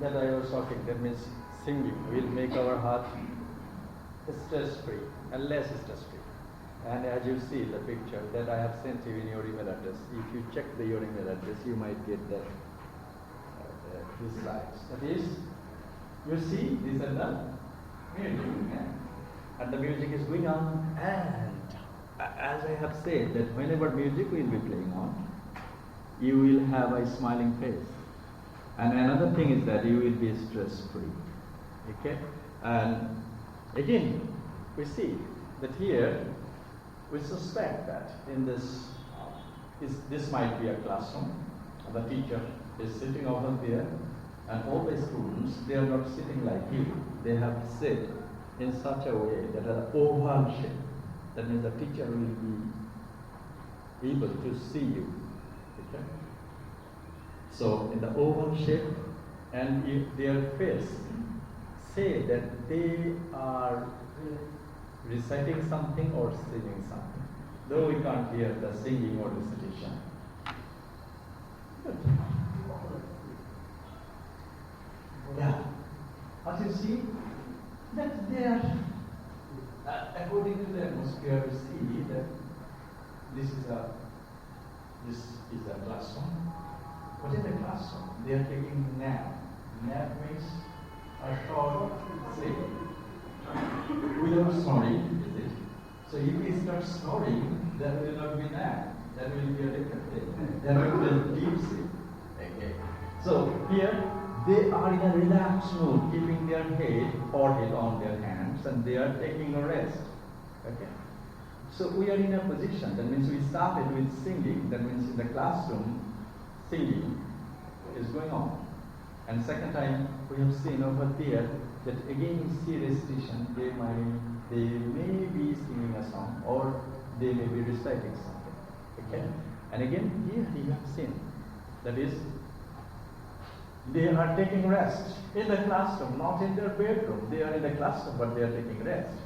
that I was talking, that means singing will make our heart stress-free and less stress-free. And as you see the picture that I have sent you in your email address, if you check your email address, you might get that these slides. That is, you see, these are the music, and the music is going on. And as I have said, that whenever music will be playing on, you will have a smiling face. And another thing is that you will be stress-free. Okay? And again, we see that here, we suspect that in this might be a classroom. The teacher is sitting over there, and all the students, they are not sitting like you. They have sit in such a way that an oval shape. That means the teacher will be able to see you. Okay? So in the oval shape, and if their face say that they are reciting something or singing something, though we can't hear the singing or recitation. Good. Yeah. As you see, that they are, according to the atmosphere, we see that this is a classroom. What is a classroom? They are taking nap. Nap means a short sleep. Without snoring, is it? So if we start snoring, there will not be nap. That will be a different thing. There will be a deep sleep. Okay. So here they are in a relaxed mood, keeping their head forehead on their hands, and they are taking a rest. Okay. So we are in a position. That means we started with singing. That means in the classroom, singing is going on. And second time we have seen over there that again you see recitation. They may be singing a song or they may be reciting something. Okay? And again here you have seen, that is, they are taking rest in the classroom, not in their bedroom. They are in the classroom, but they are taking rest.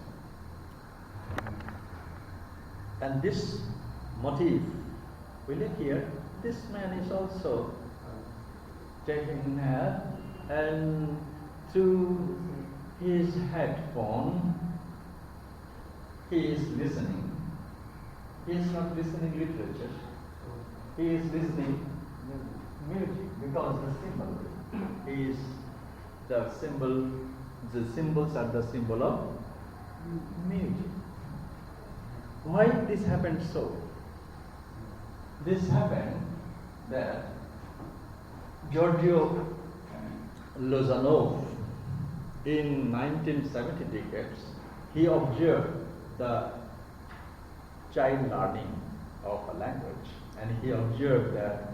And this motif, we look here, this man is also taking a nap, and through his headphone, he is listening. He is not listening literature. He is listening music, because the symbols are the symbol of music. Why this happened so? This happened that Giorgio Lozanov in 1970 decades, he observed the child learning of a language, and he observed that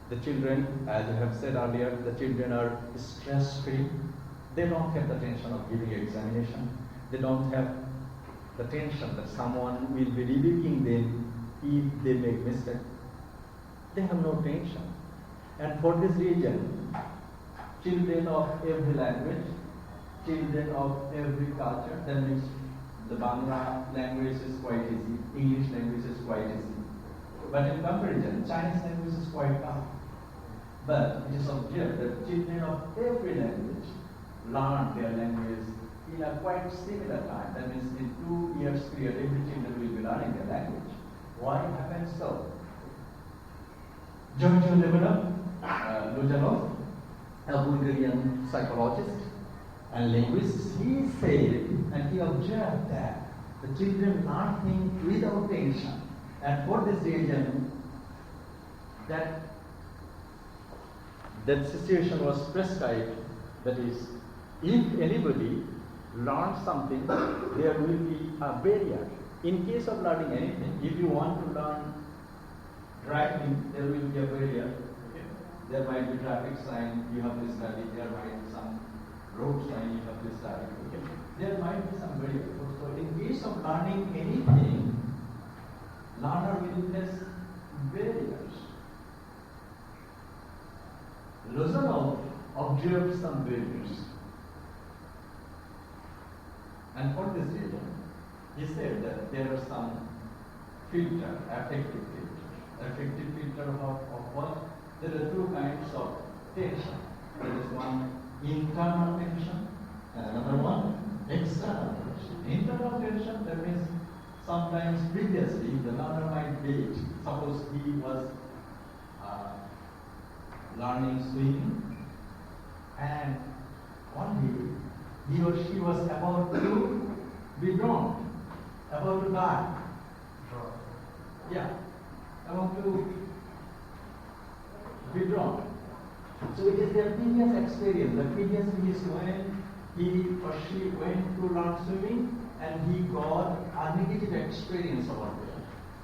the children, as I have said earlier, the children are stress-free. They don't have the tension of giving examination. They don't have the tension that someone will be rebuking them if they make mistake. They have no tension. And for this reason, children of every language, children of every culture, that means the Bangla language is quite easy, English language is quite easy. But in comparison, Chinese language is quite tough. But it is observed that children of every language learn their language in a quite similar time. That means in 2 years period, every children will be learning their language. Why happens so? Giorgio Lozanov, a Bulgarian psychologist and linguist, he said and he observed that the children learn things without tension. And for this reason, that situation was prescribed. That is, if anybody learns something, there will be a barrier. In case of learning anything, if you want to learn driving, there will be a barrier. Okay? There might be traffic sign, you have to study. There might be some road sign, you have to study. Okay? There might be some barrier. So in case of learning anything, learner will face barriers. Lozanov observed some barriers. And for this reason, he said that there are some filter, affective filter. Affective filter of what? There are two kinds of tension. There is one internal tension and another one external tension. Internal tension, that means sometimes previously the learner might date. Suppose he was learning swimming, and one day he or she was about to be drowned, about to die. Yeah, about to be drowned. So it is their previous experience. The previous is when he or she went to learn swimming and he got a negative experience over there.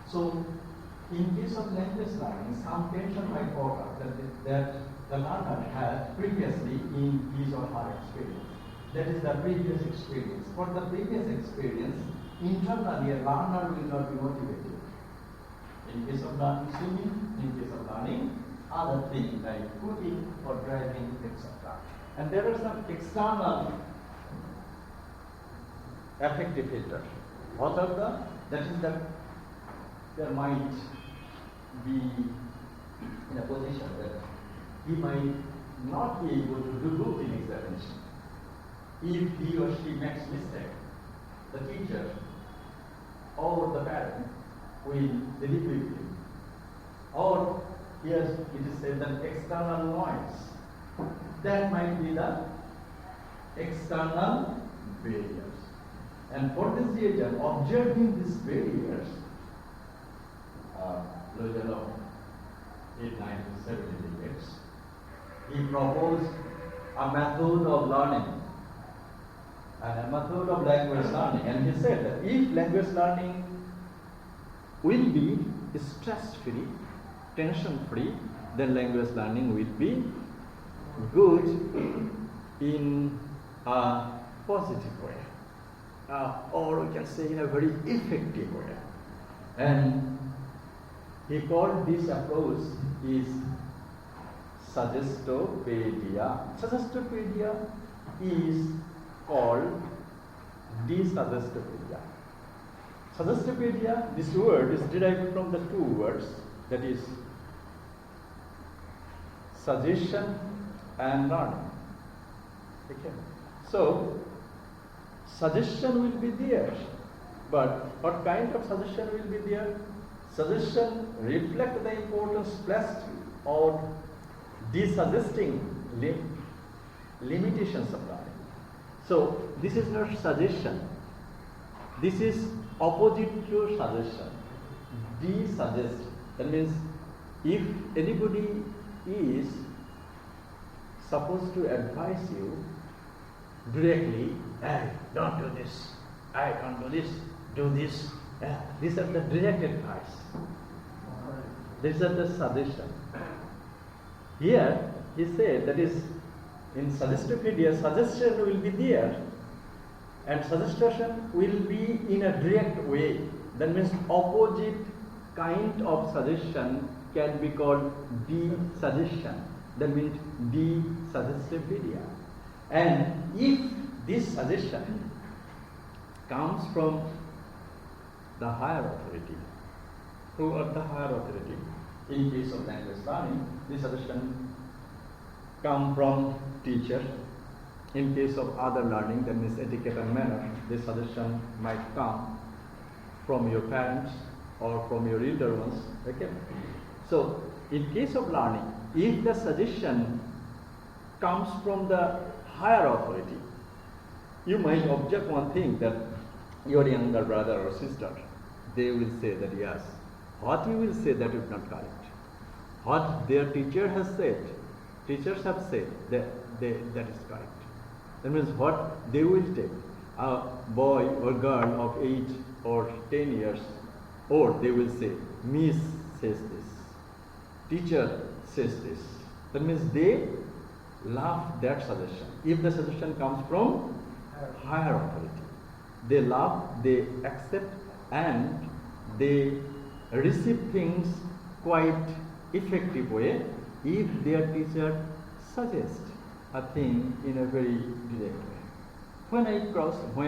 So in case of language learning, some tension might occur that the learner had previously in his or her experience. That is the previous experience. For the previous experience, internally a learner will not be motivated. In case of learning swimming, in case of learning other things like cooking or driving, etc. And there are some external affective filters. What are the? That is that there might be in a position that he might not be able to do good in examination. If he or she makes mistake, the teacher or the parent will rebuke him. Or here it is said that external noise. That might be the external barriers. And for this reason, observing these barriers, Lojalo in 1978, he proposed a method of learning and a method of language learning. And he said that if language learning will be stress-free, tension-free, then language learning will be good in a positive way. Or we can say in a very effective way. And he called this approach is Suggestopedia. Suggestopedia is called Suggestopedia. Suggestopedia, this word is derived from the two words, that is suggestion and learning. Okay. So suggestion will be there, but what kind of suggestion will be there? Suggestion reflect the importance placed on desuggesting limitations of learning. So this is not suggestion. This is opposite to suggestion. Desuggest. That means if anybody is supposed to advise you directly, hey, don't do this, I don't do this, do this. These are the direct advice. These are the suggestion. Here he said that is in Suggestopedia, suggestion will be there, and suggestion will be in a direct way. That means opposite kind of suggestion can be called de-suggestion. That means de-Suggestopedia. And if this suggestion comes from the higher authority, who are the higher authority? In case of language learning, this suggestion come from teacher. In case of other learning, that means etiquette and manner, this suggestion might come from your parents or from your elder ones. Okay. So, in case of learning, if the suggestion comes from the higher authority, you might object one thing, that your younger brother or sister, they will say that yes, what you will say that is not correct. What their teacher has said, teachers have said that is correct. That means what they will take, a boy or girl of 8 or 10 years old, they will say, Miss says this, teacher says this. That means they love that suggestion. If the suggestion comes from higher authority, they love, they accept, and they receive things quite effective way if their teacher suggests a thing in a very direct way. When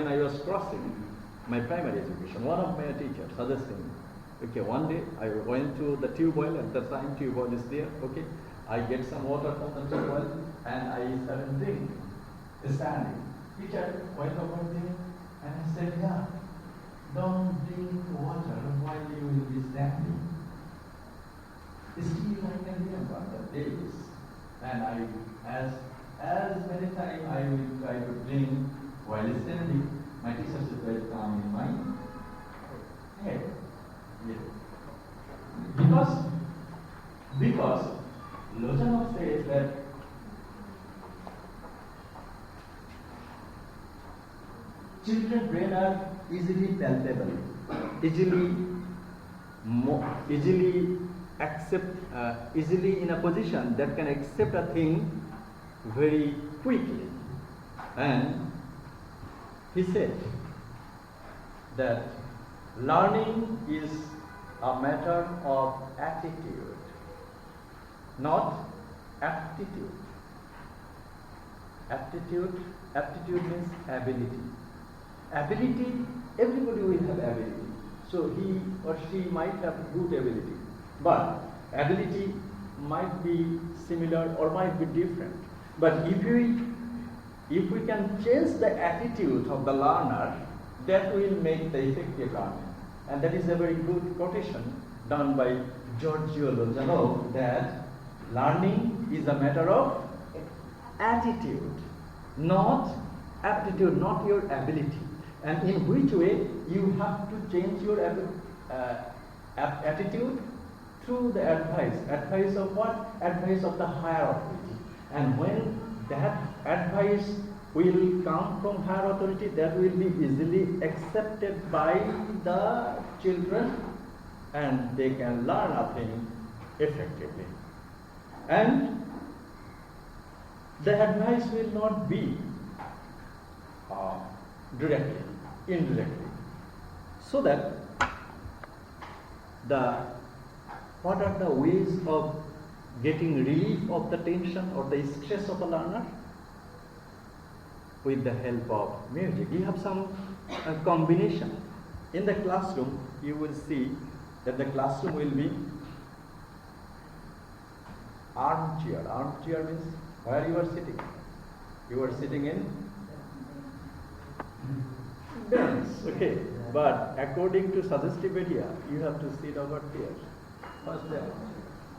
I was crossing my primary education, one of my teachers suggesting, okay, one day I went to the tube well, at the time tube well is there, okay, I get some water from the table and I started drinking, standing. Teacher went over there and I said, yeah, don't drink water while you will be standing. Still I can remember the days. And as many times I will try to drink while standing, my teacher will come in my head. Yeah. Because Jagannath says that children's brain are easily palpable, easily in a position that can accept a thing very quickly. And he said that learning is a matter of attitude, not aptitude. Aptitude means ability. Ability, everybody will have ability. So he or she might have good ability, but ability might be similar or might be different. But if we can change the attitude of the learner, that will make the effective learning. And that is a very good quotation done by Giorgio Lozano, that learning is a matter of attitude, not aptitude, not your ability. And in which way you have to change your attitude? Through the advice. Advice of what? Advice of the higher authority. And when that advice will come from higher authority, that will be easily accepted by the children and they can learn a thing effectively. And the advice will not be directly, indirectly. So that what are the ways of getting relief of the tension or the stress of a learner? With the help of music. You have some combination. In the classroom, you will see that the classroom will be armchair. Armchair means where you are sitting. You are sitting in bench. Okay. But according to Suggestopedia, you have to sit over here. First there.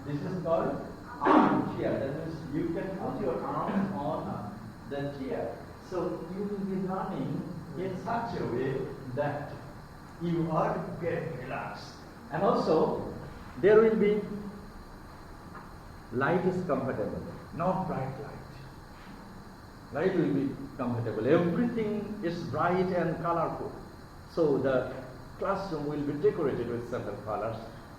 This is called armchair. That means you can put your arms on the chair. So you will be learning in such a way that you are get relaxed. And also, there will be light is comfortable, not bright light. Light will be comfortable. Everything is bright and colorful. So the classroom will be decorated with several colors,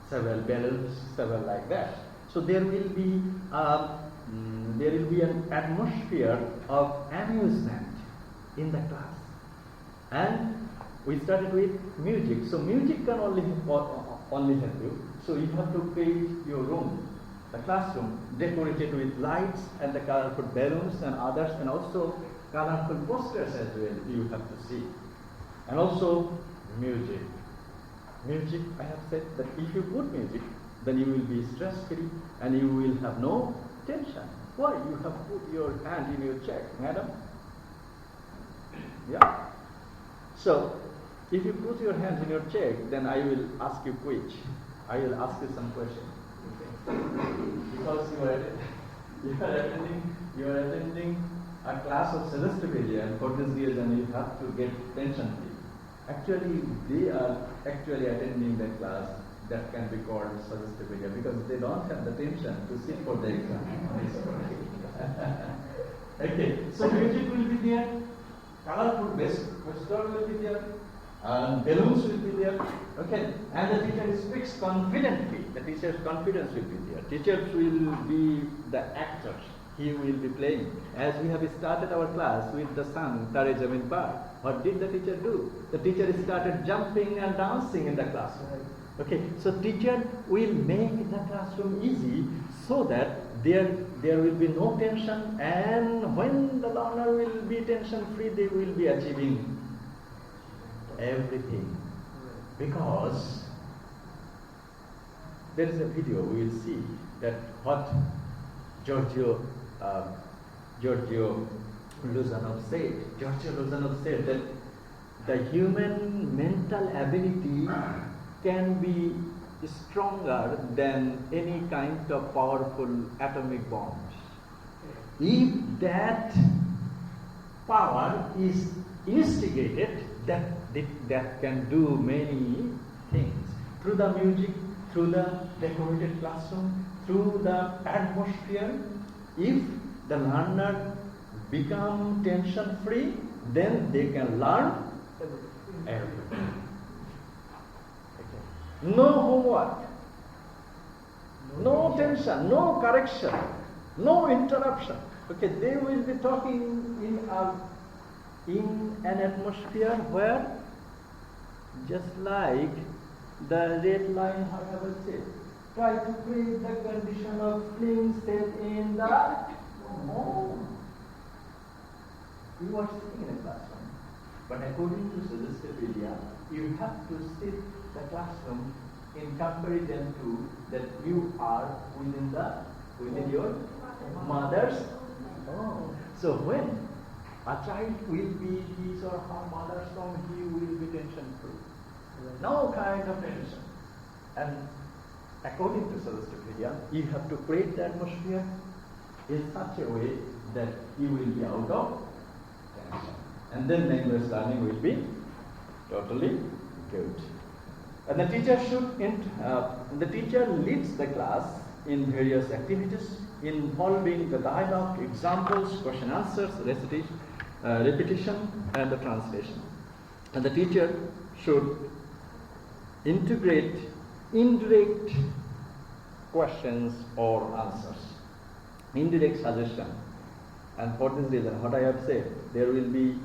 several balloons, several like that. So there will be an atmosphere of amusement in the class. And we started with music. So music can only help you. So you have to create your room, the classroom, decorated with lights and the colorful balloons and others, and also colorful posters as well you have to see. And also music. Music, I have said that if you put music, then you will be stress-free and you will have no tension. Why? You have put your hand in your check, madam. Yeah. So, if you put your hand in your check, then I will ask you quiz. I will ask you some questions. Okay. Because you are attending a class of Suggestopedia, and for this reason you have to get tension free. Actually, they are actually attending that class that can be called Suggestopedia because they don't have the tension to sit for the exam. Okay, so music will be there, colorful poster will be there, and balloons will be there. Okay, and the teacher speaks confidently. The teacher's confidence will be there. Teachers will be the actors. He will be playing. As we have started our class with the song Tare Jamin Par, what did the teacher do? The teacher started jumping and dancing in the classroom. Okay, so teacher will make the classroom easy so that there will be no tension, and when the learner will be tension free, they will be achieving everything. Because there is a video, we will see that what Giorgio Luzanov said that the human mental ability can be stronger than any kind of powerful atomic bombs. If that power is instigated, that can do many things through the music, through the decorated classroom, through the atmosphere. If the learner become tension free, then they can learn everything. Okay. No homework, no tension, no correction, no interruption. Okay, they will be talking in an atmosphere where, just like the red line, how have I said, try to create the condition of being set in the home. You are sitting in a classroom, but according to Suggestopedia, you have to sit the classroom in comparison to that you are within your mother's home. So when a child will be his or her mother's home, he will be tension free. No kind of tension. And according to Suggestopedia, you have to create the atmosphere in such a way that you will be out of tension. And then language learning will be totally good. And the teacher leads the class in various activities involving the dialogue, examples, question answers, repetition, and the translation. And the teacher should integrate indirect questions or answers, indirect suggestion. And for this reason, what I have said, there will be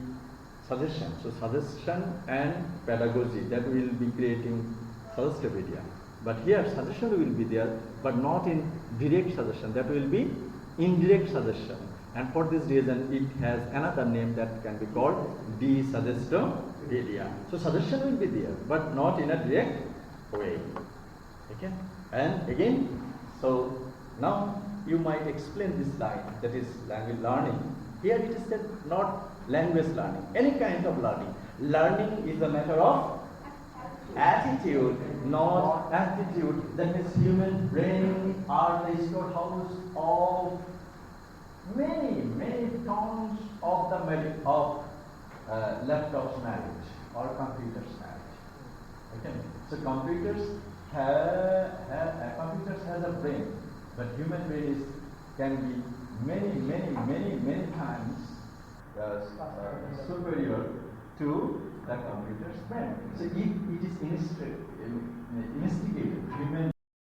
suggestion. So suggestion and pedagogy, that will be creating Suggestopedia. But here suggestion will be there, but not in direct suggestion. That will be indirect suggestion. And for this reason, it has another name that can be called Suggestopedia. So suggestion will be there, but not in a direct way. Okay? And again, so now you might explain this line, that is language learning. Here it is said not language learning, any kind of learning. Learning is a matter of attitude, not aptitude. That means human brain are the storehouse of many tons of laptops marriage or computers marriage. Okay, so computers has a brain, but human brain can be many times superior to the computer's brain. So if it is instigated, human